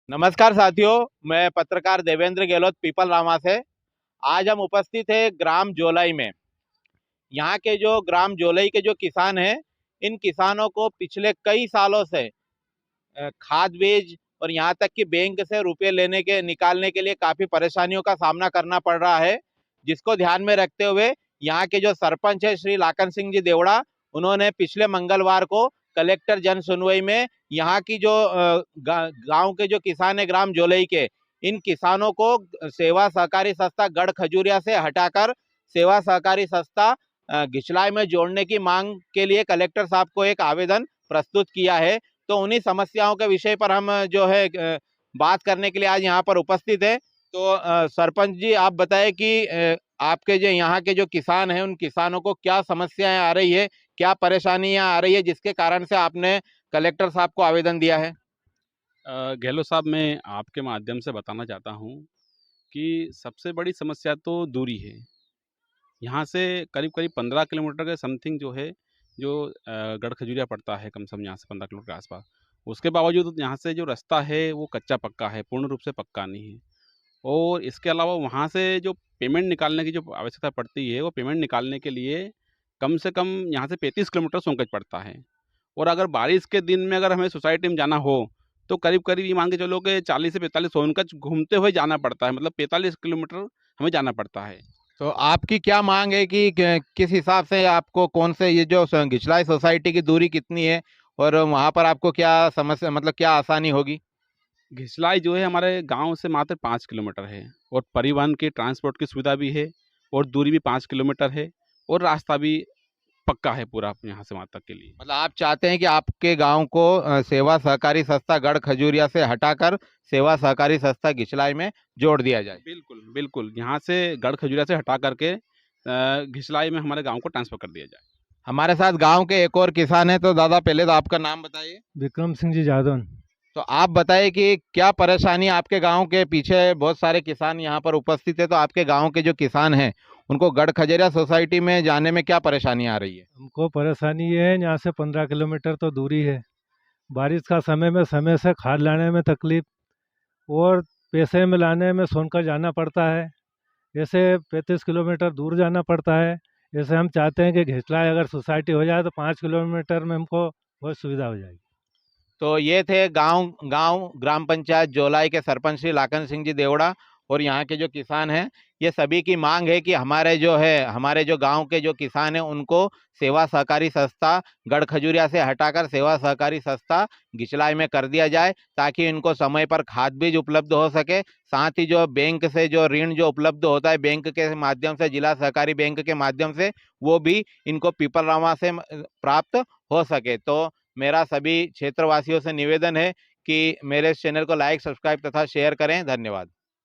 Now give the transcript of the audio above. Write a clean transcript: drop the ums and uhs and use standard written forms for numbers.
नमस्कार साथियों, मैं पत्रकार देवेंद्र गहलोत पीपल रामा से। आज हम उपस्थित हैं ग्राम जोलाई में। यहाँ के जो ग्राम जोलाई के जो किसान हैं, इन किसानों को पिछले कई सालों से खाद बीज और यहाँ तक कि बैंक से रुपए निकालने के लिए काफी परेशानियों का सामना करना पड़ रहा है, जिसको ध्यान में रखते हुए यहाँ के जो सरपंच है श्री लाखन सिंह जी देवड़ा, उन्होंने पिछले मंगलवार को कलेक्टर जन सुनवाई में यहाँ की जो गांव के जो किसान है ग्राम जोलई के, इन किसानों को सेवा सहकारी संस्था गढ़ खजूरिया से हटाकर सेवा सहकारी संस्था घिचलाई में जोड़ने की मांग के लिए कलेक्टर साहब को एक आवेदन प्रस्तुत किया है। तो उन्हीं समस्याओं के विषय पर हम जो है बात करने के लिए आज यहाँ पर उपस्थित है। तो सरपंच जी, आप बताएं कि आपके जो यहाँ के जो किसान हैं, उन किसानों को क्या समस्याएं आ रही है, क्या परेशानियां आ रही है, जिसके कारण से आपने कलेक्टर साहब को आवेदन दिया है? गहलोत साहब, मैं आपके माध्यम से बताना चाहता हूँ कि सबसे बड़ी समस्या तो दूरी है। यहाँ से करीब-करीब 15 किलोमीटर के समथिंग जो है, जो गढ़ खजूरिया पड़ता है, कम से कम यहाँ से 15 किलोमीटर के आसपास। उसके बावजूद यहाँ से जो रास्ता है, वो कच्चा-पक्का है, पूर्ण रूप से पक्का नहीं है। और इसके अलावा वहाँ से जो पेमेंट निकालने की जो आवश्यकता पड़ती है, वो पेमेंट निकालने के लिए कम से कम यहाँ से 35 किलोमीटर सोनकच पड़ता है। और अगर बारिश के दिन में अगर हमें सोसाइटी में जाना हो, तो करीब-करीब ये मान के चलो कि 40 से 45 सोनकच घूमते हुए जाना पड़ता है, मतलब 45 किलोमीटर हमें जाना पड़ता है। तो आपकी क्या मांग है कि किस हिसाब से आपको, कौन से ये जो घिचलाई सोसाइटी की दूरी कितनी है और वहां पर आपको क्या समस्या, मतलब क्या आसानी होगी? घिसलाई जो है हमारे गाँव से मात्र 5 किलोमीटर है, और परिवहन की ट्रांसपोर्ट की सुविधा भी है, और दूरी भी 5 किलोमीटर है, और रास्ता भी पक्का है पूरा यहाँ से वहाँ तक के लिए। मतलब आप चाहते हैं कि आपके गांव को सेवा सहकारी संस्था गढ़ खजूरिया से हटाकर सेवा सहकारी संस्था घिचलाई में जोड़ दिया जाए? बिल्कुल, बिल्कुल। यहाँ से गढ़ खजूरिया से हटा करके घिसलाई में हमारे गाँव को ट्रांसफ़र कर दिया जाए। हमारे साथ गांव के एक और किसान है, तो दादा पहले तो आपका नाम बताइए। विक्रम सिंह जी जादौन। तो आप बताइए कि क्या परेशानी आपके गांव के पीछे, बहुत सारे किसान यहाँ पर उपस्थित है, तो आपके गांव के जो किसान हैं उनको गढ़ खजूरिया सोसाइटी में जाने में क्या परेशानी आ रही है? हमको परेशानी ये है, यहाँ से 15 किलोमीटर तो दूरी है। बारिश का समय में समय से खाद लाने में तकलीफ, और पैसे में लाने में सोनकर जाना पड़ता है। ऐसे 35 किलोमीटर दूर जाना पड़ता है। ऐसे हम चाहते हैं कि घिचलाई अगर सोसाइटी हो जाए तो 5 किलोमीटर में हमको बहुत सुविधा हो जाएगी। तो ये थे गांव गांव ग्राम पंचायत जोलाई के सरपंच श्री लाखन सिंह जी देवड़ा और यहाँ के जो किसान हैं। ये सभी की मांग है कि हमारे जो गांव के जो किसान हैं उनको सेवा सहकारी संस्था गढ़ खजूरिया से हटाकर सेवा सहकारी संस्था घिचलाई में कर दिया जाए, ताकि इनको समय पर खाद बीज उपलब्ध हो सके। साथ ही जो बैंक से जो ऋण जो उपलब्ध होता है बैंक के माध्यम से, जिला सहकारी बैंक के माध्यम से, वो भी इनको पीपल रामा से प्राप्त हो सके। तो मेरा सभी क्षेत्रवासियों से निवेदन है कि मेरे इस चैनल को लाइक, सब्सक्राइब तथा शेयर करें। धन्यवाद।